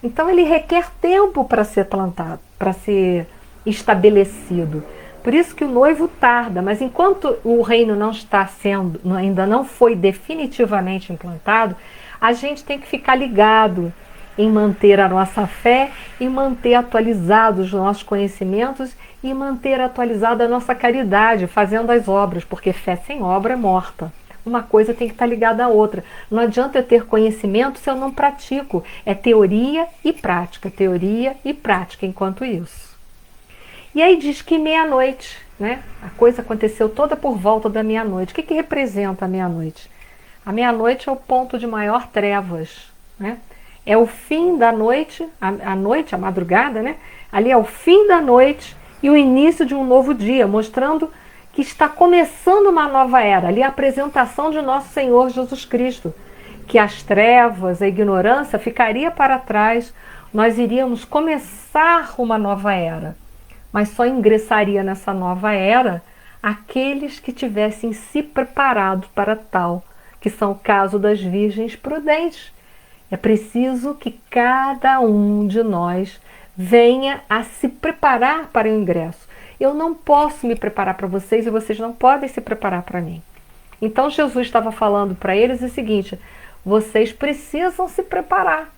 Então ele requer tempo para ser plantado, para ser estabelecido. Por isso que o noivo tarda, mas enquanto o reino não está sendo, ainda não foi definitivamente implantado, a gente tem que ficar ligado em manter a nossa fé, em manter atualizados os nossos conhecimentos e manter atualizada a nossa caridade, fazendo as obras, porque fé sem obra é morta. Uma coisa tem que estar ligada à outra. Não adianta eu ter conhecimento se eu não pratico. É teoria e prática enquanto isso. E aí diz que meia-noite, né? A coisa aconteceu toda por volta da meia-noite. O que representa a meia-noite? A meia-noite é o ponto de maior trevas, né? É o fim da noite, a noite, a madrugada, né? Ali é o fim da noite e o início de um novo dia, mostrando que está começando uma nova era. Ali é a apresentação de nosso Senhor Jesus Cristo, que as trevas, a ignorância ficaria para trás, nós iríamos começar uma nova era. Mas só ingressaria nessa nova era aqueles que tivessem se preparado para tal, que são o caso das virgens prudentes. É preciso que cada um de nós venha a se preparar para o ingresso. Eu não posso me preparar para vocês e vocês não podem se preparar para mim. Então Jesus estava falando para eles o seguinte, vocês precisam se preparar,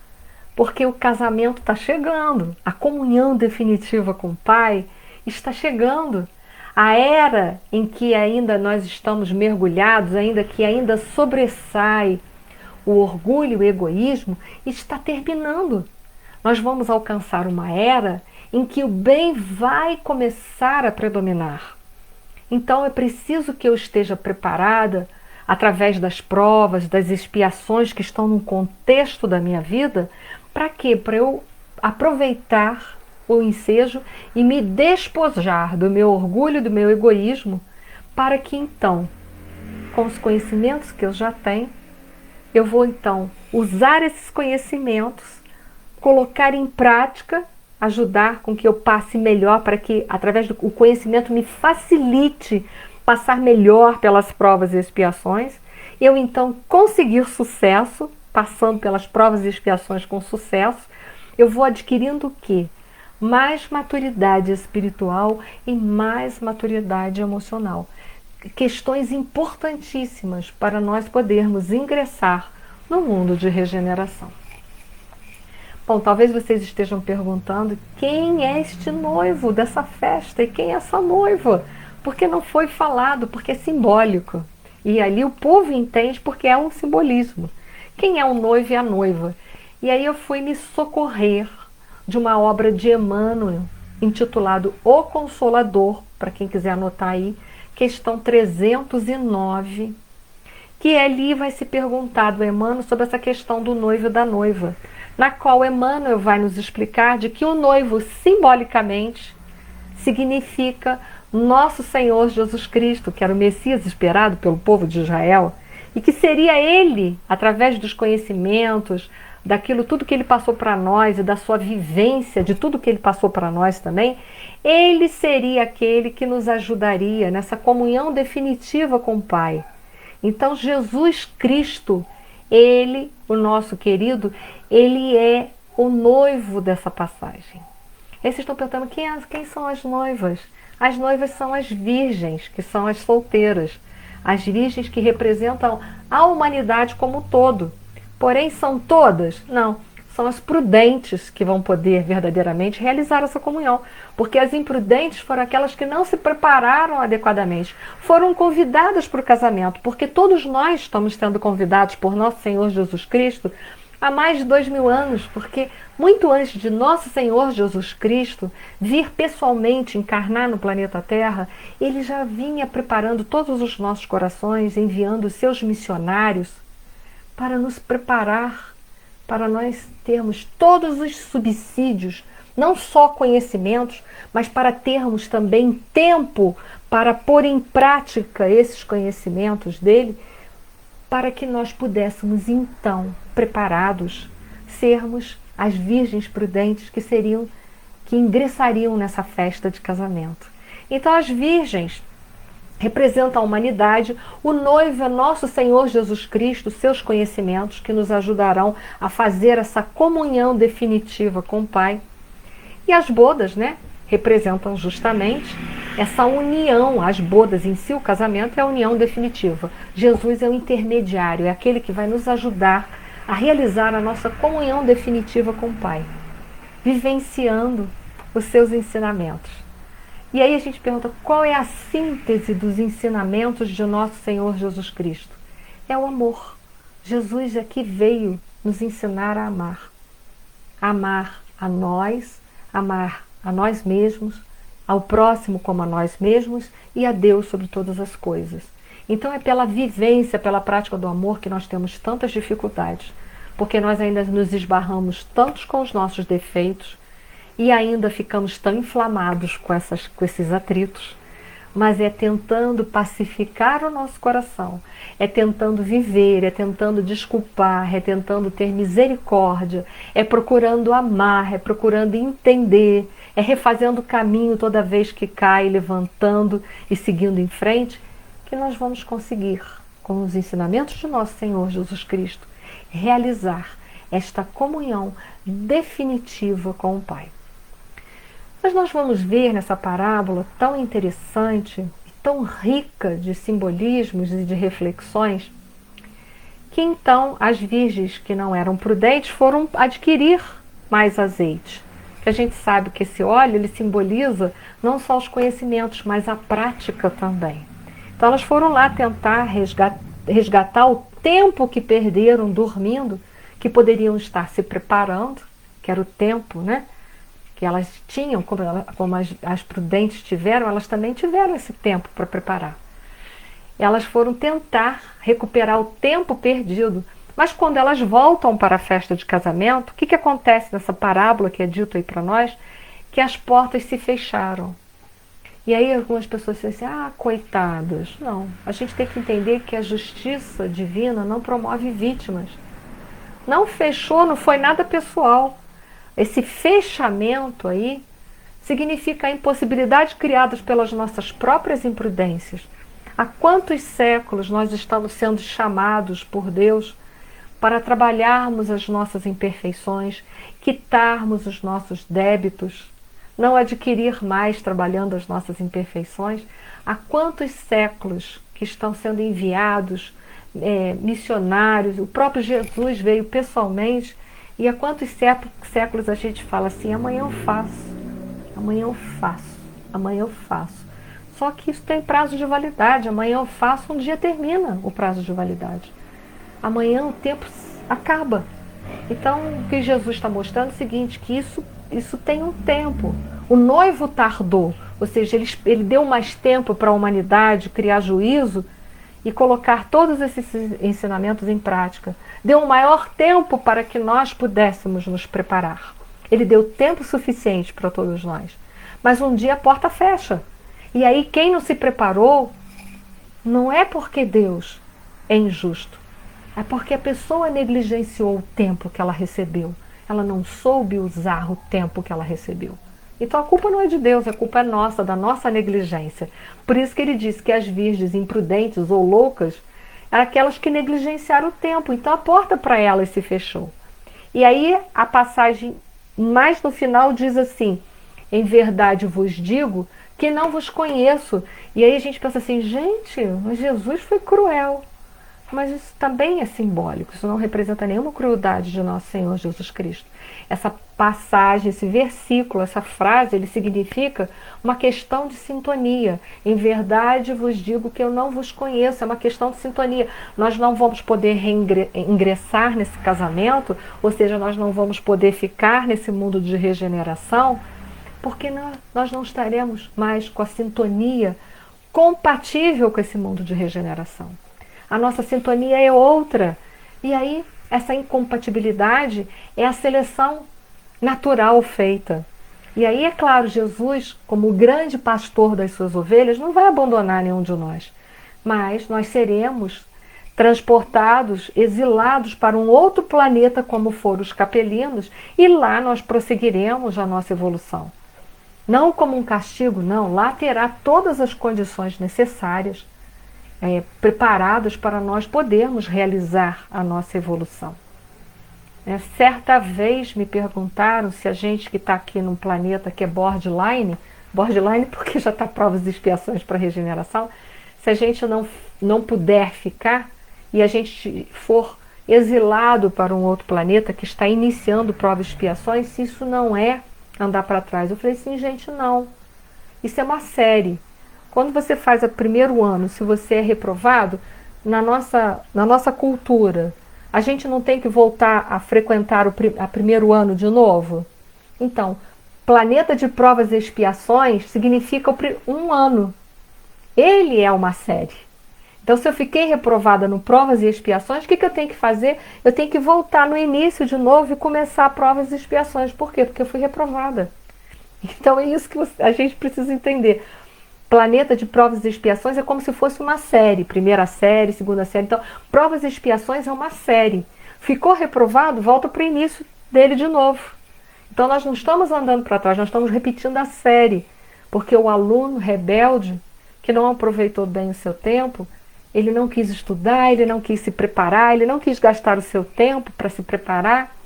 porque o casamento está chegando, a comunhão definitiva com o Pai está chegando. A era em que ainda nós estamos mergulhados, ainda sobressai o orgulho e o egoísmo, está terminando. Nós vamos alcançar uma era em que o bem vai começar a predominar. Então é preciso que eu esteja preparada, através das provas, das expiações que estão no contexto da minha vida, para quê? Para eu aproveitar o ensejo e me despojar do meu orgulho, do meu egoísmo, para que então, com os conhecimentos que eu já tenho, eu vou então usar esses conhecimentos, colocar em prática, ajudar com que eu passe melhor, para que através do conhecimento me facilite passar melhor pelas provas e expiações, eu então conseguir sucesso, passando pelas provas e expiações com sucesso, eu vou adquirindo o quê? Mais maturidade espiritual e mais maturidade emocional. Questões importantíssimas para nós podermos ingressar no mundo de regeneração. Bom, talvez vocês estejam perguntando quem é este noivo dessa festa e quem é essa noiva? Porque não foi falado, porque é simbólico. E ali o povo entende porque é um simbolismo. Quem é o noivo e a noiva? E aí eu fui me socorrer de uma obra de Emmanuel, intitulado O Consolador, para quem quiser anotar aí, questão 309, que ali vai se perguntar do Emmanuel sobre essa questão do noivo e da noiva, na qual Emmanuel vai nos explicar de que o noivo, simbolicamente, significa nosso Senhor Jesus Cristo, que era o Messias esperado pelo povo de Israel, e que seria ele, através dos conhecimentos, daquilo tudo que ele passou para nós e da sua vivência, de tudo que ele passou para nós também, ele seria aquele que nos ajudaria nessa comunhão definitiva com o Pai. Então Jesus Cristo, ele, o nosso querido, ele é o noivo dessa passagem. Aí vocês estão perguntando, quem são as noivas? As noivas são as virgens, que são as solteiras. As virgens que representam a humanidade como um todo. Porém, são todas? Não. São as prudentes que vão poder verdadeiramente realizar essa comunhão. Porque as imprudentes foram aquelas que não se prepararam adequadamente. Foram convidadas para o casamento. Porque todos nós estamos sendo convidados por nosso Senhor Jesus Cristo há mais de 2000 anos, porque muito antes de nosso Senhor Jesus Cristo vir pessoalmente encarnar no planeta Terra, ele já vinha preparando todos os nossos corações, enviando seus missionários para nos preparar, para nós termos todos os subsídios, não só conhecimentos, mas para termos também tempo para pôr em prática esses conhecimentos dele, para que nós pudéssemos então, preparados, sermos as virgens prudentes que ingressariam nessa festa de casamento. Então as virgens representam a humanidade, o noivo é nosso Senhor Jesus Cristo, seus conhecimentos que nos ajudarão a fazer essa comunhão definitiva com o Pai. E as bodas, né, representam justamente essa união. As bodas em si, o casamento é a união definitiva. Jesus é o intermediário, é aquele que vai nos ajudar a realizar a nossa comunhão definitiva com o Pai, vivenciando os seus ensinamentos. E aí a gente pergunta, qual é a síntese dos ensinamentos de nosso Senhor Jesus Cristo? É o amor. Jesus aqui veio nos ensinar a amar. Amar a nós mesmos, ao próximo como a nós mesmos e a Deus sobre todas as coisas. Então é pela vivência, pela prática do amor que nós temos tantas dificuldades, porque nós ainda nos esbarramos tantos com os nossos defeitos e ainda ficamos tão inflamados com esses atritos, mas é tentando pacificar o nosso coração, é tentando viver, é tentando desculpar, é tentando ter misericórdia, é procurando amar, é procurando entender, é refazendo o caminho toda vez que cai, levantando e seguindo em frente, que nós vamos conseguir, com os ensinamentos de nosso Senhor Jesus Cristo, realizar esta comunhão definitiva com o Pai. Mas nós vamos ver nessa parábola tão interessante e tão rica de simbolismos e de reflexões, que então as virgens que não eram prudentes foram adquirir mais azeite. Que a gente sabe que esse óleo ele simboliza não só os conhecimentos, mas a prática também. Então elas foram lá tentar resgatar o tempo que perderam dormindo, que poderiam estar se preparando, que era o tempo, né? Que elas tinham, como as prudentes tiveram, elas também tiveram esse tempo para preparar. Elas foram tentar recuperar o tempo perdido, mas quando elas voltam para a festa de casamento, o que acontece nessa parábola que é dito aí para nós? Que as portas se fecharam. E aí algumas pessoas dizem assim, coitadas. Não, a gente tem que entender que a justiça divina não promove vítimas. Não fechou, não foi nada pessoal. Esse fechamento aí significa a impossibilidade criada pelas nossas próprias imprudências. Há quantos séculos nós estamos sendo chamados por Deus para trabalharmos as nossas imperfeições, quitarmos os nossos débitos, não adquirir mais trabalhando as nossas imperfeições? Há quantos séculos que estão sendo enviados missionários, o próprio Jesus veio pessoalmente. E há quantos séculos a gente fala assim, amanhã eu faço, amanhã eu faço, amanhã eu faço. Só que isso tem prazo de validade, amanhã eu faço, um dia termina o prazo de validade. Amanhã o tempo acaba. Então o que Jesus está mostrando é o seguinte, que isso isso tem um tempo. O noivo tardou, ou seja, ele deu mais tempo para a humanidade criar juízo e colocar todos esses ensinamentos em prática. Deu um maior tempo para que nós pudéssemos nos preparar. Ele deu tempo suficiente para todos nós. Mas um dia a porta fecha. E aí quem não se preparou, não é porque Deus é injusto, é porque a pessoa negligenciou o tempo que ela recebeu. Ela não soube usar o tempo que ela recebeu. Então a culpa não é de Deus, a culpa é nossa, da nossa negligência. Por isso que ele diz que as virgens imprudentes ou loucas eram aquelas que negligenciaram o tempo. Então a porta para elas se fechou. E aí a passagem mais no final diz assim: em verdade vos digo que não vos conheço. E aí a gente pensa assim, gente, mas Jesus foi cruel. Mas isso também é simbólico, isso não representa nenhuma crueldade de nosso Senhor Jesus Cristo. Essa passagem, esse versículo, essa frase, ele significa uma questão de sintonia. Em verdade vos digo que eu não vos conheço, é uma questão de sintonia. Nós não vamos poder ingressar nesse casamento, ou seja, nós não vamos poder ficar nesse mundo de regeneração, porque nós não estaremos mais com a sintonia compatível com esse mundo de regeneração. A nossa sintonia é outra. E aí, essa incompatibilidade é a seleção natural feita. E aí, é claro, Jesus, como o grande pastor das suas ovelhas, não vai abandonar nenhum de nós. Mas nós seremos transportados, exilados para um outro planeta, como foram os capelinos, e lá nós prosseguiremos a nossa evolução. Não como um castigo, não. Lá terá todas as condições necessárias, preparadas para nós podermos realizar a nossa evolução. Certa vez me perguntaram se a gente que está aqui num planeta que é borderline porque já está provas e expiações para regeneração, se a gente não puder ficar e a gente for exilado para um outro planeta que está iniciando provas e expiações, se isso não é andar para trás. Eu falei assim, gente, não. Isso é uma série. Quando você faz o primeiro ano, se você é reprovado, na nossa cultura, a gente não tem que voltar a frequentar o primeiro ano de novo? Então, planeta de provas e expiações significa um ano. Ele é uma série. Então, se eu fiquei reprovada no provas e expiações, o que eu tenho que fazer? Eu tenho que voltar no início de novo e começar provas e expiações. Por quê? Porque eu fui reprovada. Então, é isso que a gente precisa entender. Planeta de provas e expiações é como se fosse uma série, primeira série, segunda série. Então, provas e expiações é uma série. Ficou reprovado, volta para o início dele de novo. Então, nós não estamos andando para trás, nós estamos repetindo a série. Porque o aluno rebelde, que não aproveitou bem o seu tempo, ele não quis estudar, ele não quis se preparar, ele não quis gastar o seu tempo para se preparar,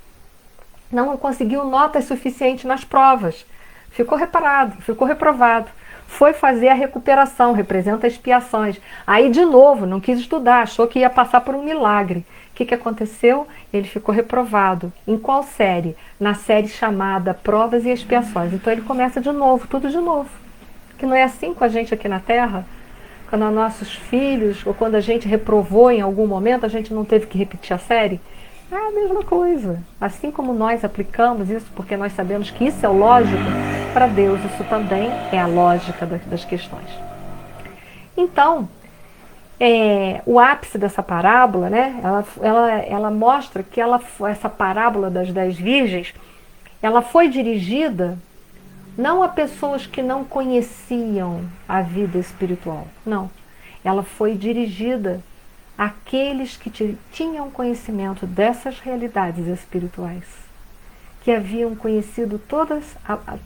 não conseguiu notas suficientes nas provas. Ficou reparado, ficou reprovado. Foi fazer a recuperação, representa expiações. Aí, de novo, não quis estudar, achou que ia passar por um milagre. O que aconteceu? Ele ficou reprovado. Em qual série? Na série chamada Provas e Expiações. Então, ele começa de novo, tudo de novo. Que não é assim com a gente aqui na Terra? Quando nossos filhos, ou quando a gente reprovou em algum momento, a gente não teve que repetir a série? É a mesma coisa. Assim como nós aplicamos isso, porque nós sabemos que isso é o lógico, para Deus isso também é a lógica das questões. Então, o ápice dessa parábola, né, ela mostra que essa parábola das 10 virgens, ela foi dirigida não a pessoas que não conheciam a vida espiritual, não. Ela foi dirigida àqueles que tinham conhecimento dessas realidades espirituais, que haviam conhecido todas,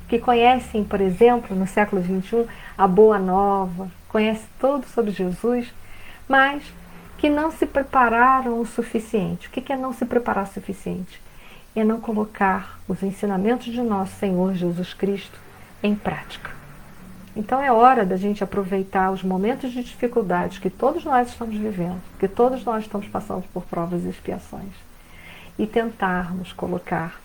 que conhecem, por exemplo, no século XXI, a Boa Nova, conhecem tudo sobre Jesus, mas que não se prepararam o suficiente. O que é não se preparar o suficiente? É não colocar os ensinamentos de nosso Senhor Jesus Cristo em prática. Então é hora da gente aproveitar os momentos de dificuldades que todos nós estamos vivendo, que todos nós estamos passando por provas e expiações, e tentarmos colocar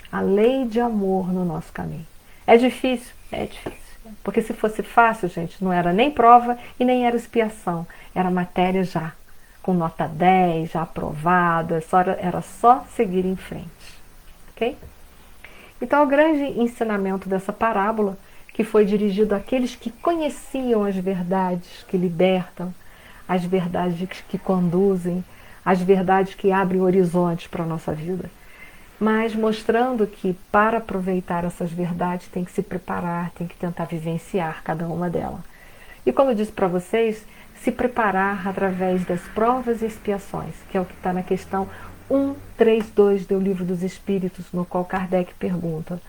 a lei de amor no nosso caminho. É difícil? É difícil. Porque se fosse fácil, gente, não era nem prova e nem era expiação. Era matéria já, com nota 10, já aprovada, era só seguir em frente. Ok? Então, o grande ensinamento dessa parábola, que foi dirigido àqueles que conheciam as verdades que libertam, as verdades que conduzem, as verdades que abrem horizontes para a nossa vida, mas mostrando que para aproveitar essas verdades tem que se preparar, tem que tentar vivenciar cada uma delas. E como eu disse para vocês, se preparar através das provas e expiações, que é o que está na questão 132 do Livro dos Espíritos, no qual Kardec pergunta: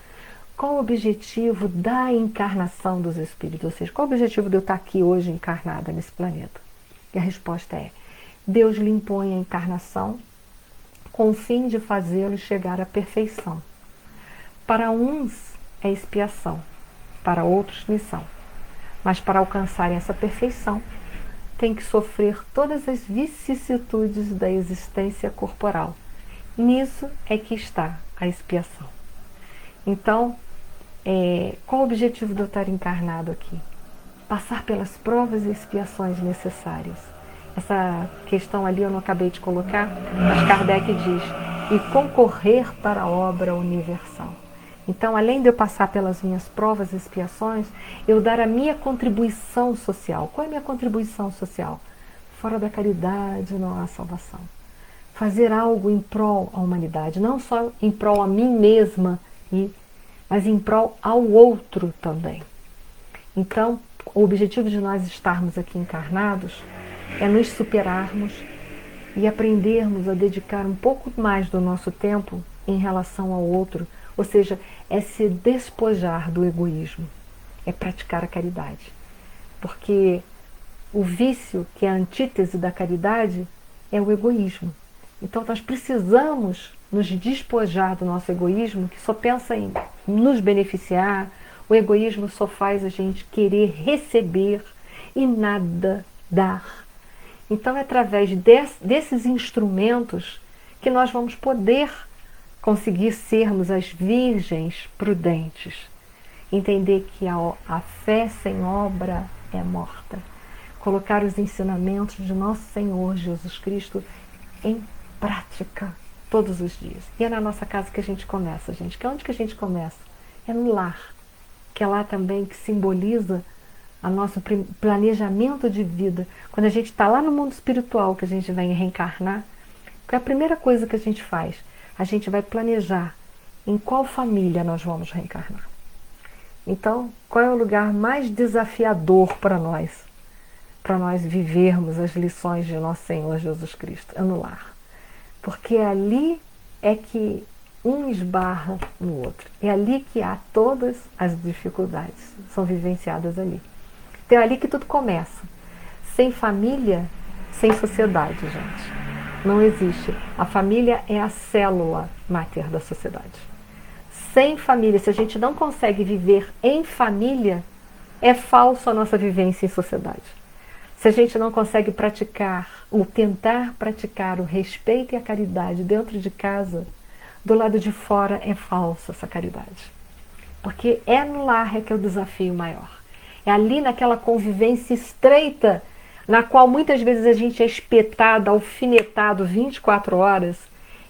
qual o objetivo da encarnação dos espíritos? Ou seja, qual o objetivo de eu estar aqui hoje encarnada nesse planeta? E a resposta é: Deus lhe impõe a encarnação com o fim de fazê-lo chegar à perfeição. Para uns é expiação, para outros missão. Mas para alcançarem essa perfeição, tem que sofrer todas as vicissitudes da existência corporal. Nisso é que está a expiação. Então, qual o objetivo de eu estar encarnado aqui? Passar pelas provas e expiações necessárias. Essa questão ali eu não acabei de colocar, mas Kardec diz: e concorrer para a obra universal. Então, além de eu passar pelas minhas provas e expiações, eu dar a minha contribuição social. Qual é a minha contribuição social? Fora da caridade não há salvação. Fazer algo em prol à humanidade, não só em prol a mim mesma, mas em prol ao outro também. Então, o objetivo de nós estarmos aqui encarnados é nos superarmos e aprendermos a dedicar um pouco mais do nosso tempo em relação ao outro, ou seja, é se despojar do egoísmo, é praticar a caridade. Porque o vício, que é a antítese da caridade, é o egoísmo. Então nós precisamos nos despojar do nosso egoísmo, que só pensa em nos beneficiar. O egoísmo só faz a gente querer receber e nada dar. Então é através desses instrumentos que nós vamos poder conseguir sermos as virgens prudentes. Entender que a fé sem obra é morta. Colocar os ensinamentos de nosso Senhor Jesus Cristo em prática todos os dias. E é na nossa casa que a gente começa, gente. Que é onde que a gente começa? É no lar. Que é lá também que simboliza o nosso planejamento de vida. Quando a gente está lá no mundo espiritual, que a gente vai reencarnar, que é a primeira coisa que a gente faz? A gente vai planejar em qual família nós vamos reencarnar. Então, qual é o lugar mais desafiador para nós vivermos as lições de nosso Senhor Jesus Cristo? É no lar. Porque ali é que um esbarra no outro. É ali que há todas as dificuldades, são vivenciadas ali. Então é ali que tudo começa. Sem família, sem sociedade, gente. Não existe. A família é a célula máter da sociedade. Sem família, se a gente não consegue viver em família, é falso a nossa vivência em sociedade. Se a gente não consegue praticar, ou tentar praticar o respeito e a caridade dentro de casa, do lado de fora é falsa essa caridade. Porque é no lar que é o desafio maior. É ali naquela convivência estreita, na qual muitas vezes a gente é espetado, alfinetado 24 horas.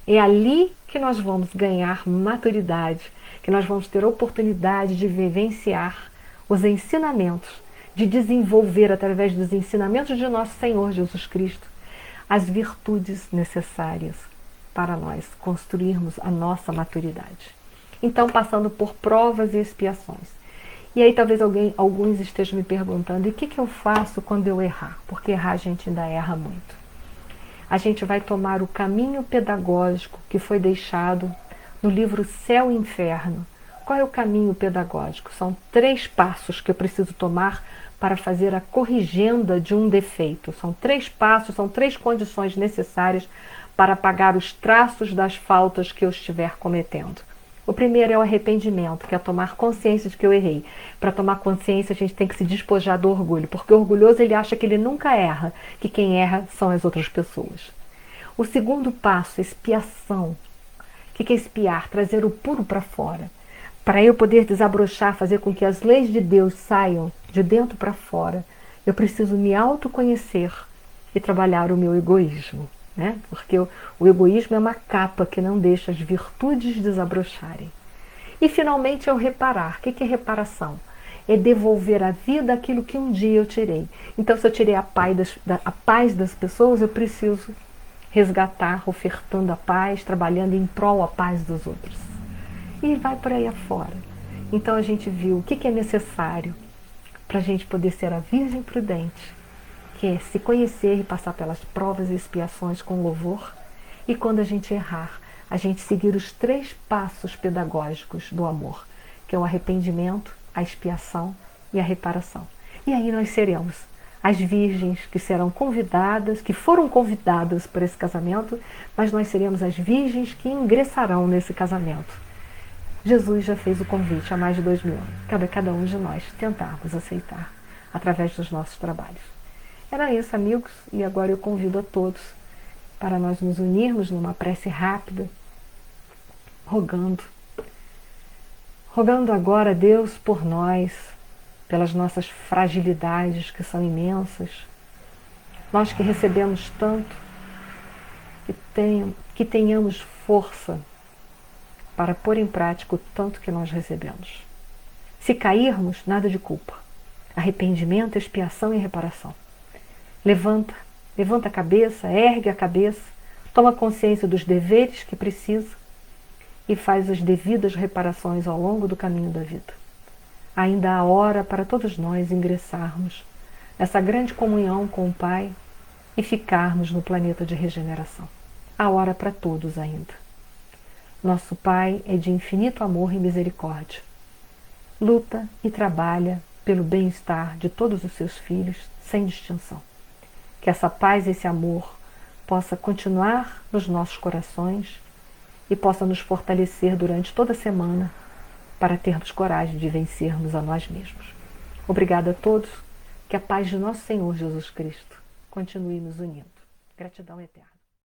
É ali que nós vamos ganhar maturidade, que nós vamos ter oportunidade de vivenciar os ensinamentos, de desenvolver através dos ensinamentos de nosso Senhor Jesus Cristo as virtudes necessárias para nós construirmos a nossa maturidade. Então, passando por provas e expiações. E aí talvez alguns estejam me perguntando: e o que eu faço quando eu errar? Porque errar a gente ainda erra muito. A gente vai tomar o caminho pedagógico que foi deixado no livro Céu e Inferno. Qual é o caminho pedagógico? São 3 passos que eu preciso tomar para fazer a corrigenda de um defeito. São 3 passos, são 3 condições necessárias para apagar os traços das faltas que eu estiver cometendo. O primeiro é o arrependimento, que é tomar consciência de que eu errei. Para tomar consciência, a gente tem que se despojar do orgulho, porque o orgulhoso ele acha que ele nunca erra, que quem erra são as outras pessoas. O segundo passo, expiação. O que é expiar? Trazer o puro para fora. Para eu poder desabrochar, fazer com que as leis de Deus saiam de dentro para fora, eu preciso me autoconhecer e trabalhar o meu egoísmo. Porque o egoísmo é uma capa que não deixa as virtudes desabrocharem. E finalmente é o reparar. O que é reparação? É devolver à vida aquilo que um dia eu tirei. Então, se eu tirei a paz das pessoas, eu preciso resgatar, ofertando a paz, trabalhando em prol a paz dos outros. E vai por aí afora. Então a gente viu o que é necessário para a gente poder ser a virgem prudente, que é se conhecer e passar pelas provas e expiações com louvor, e quando a gente errar, a gente seguir os 3 passos pedagógicos do amor, que é o arrependimento, a expiação e a reparação. E aí nós seremos as virgens que serão convidadas, que foram convidadas para esse casamento, mas nós seremos as virgens que ingressarão nesse casamento. Jesus já fez o convite há mais de 2000 anos. Cabe a cada um de nós tentarmos aceitar através dos nossos trabalhos. Era isso, amigos, e agora eu convido a todos para nós nos unirmos numa prece rápida, rogando agora a Deus por nós, pelas nossas fragilidades que são imensas, nós que recebemos tanto, que tenhamos força para pôr em prática o tanto que nós recebemos. Se cairmos, nada de culpa. Arrependimento, expiação e reparação. Levanta a cabeça, ergue a cabeça, toma consciência dos deveres que precisa e faz as devidas reparações ao longo do caminho da vida. Ainda há hora para todos nós ingressarmos nessa grande comunhão com o Pai e ficarmos no planeta de regeneração. Há hora para todos ainda. Nosso Pai é de infinito amor e misericórdia. Luta e trabalha pelo bem-estar de todos os seus filhos, sem distinção. Que essa paz e esse amor possa continuar nos nossos corações e possa nos fortalecer durante toda a semana para termos coragem de vencermos a nós mesmos. Obrigada a todos, que a paz de nosso Senhor Jesus Cristo continue nos unindo. Gratidão eterna.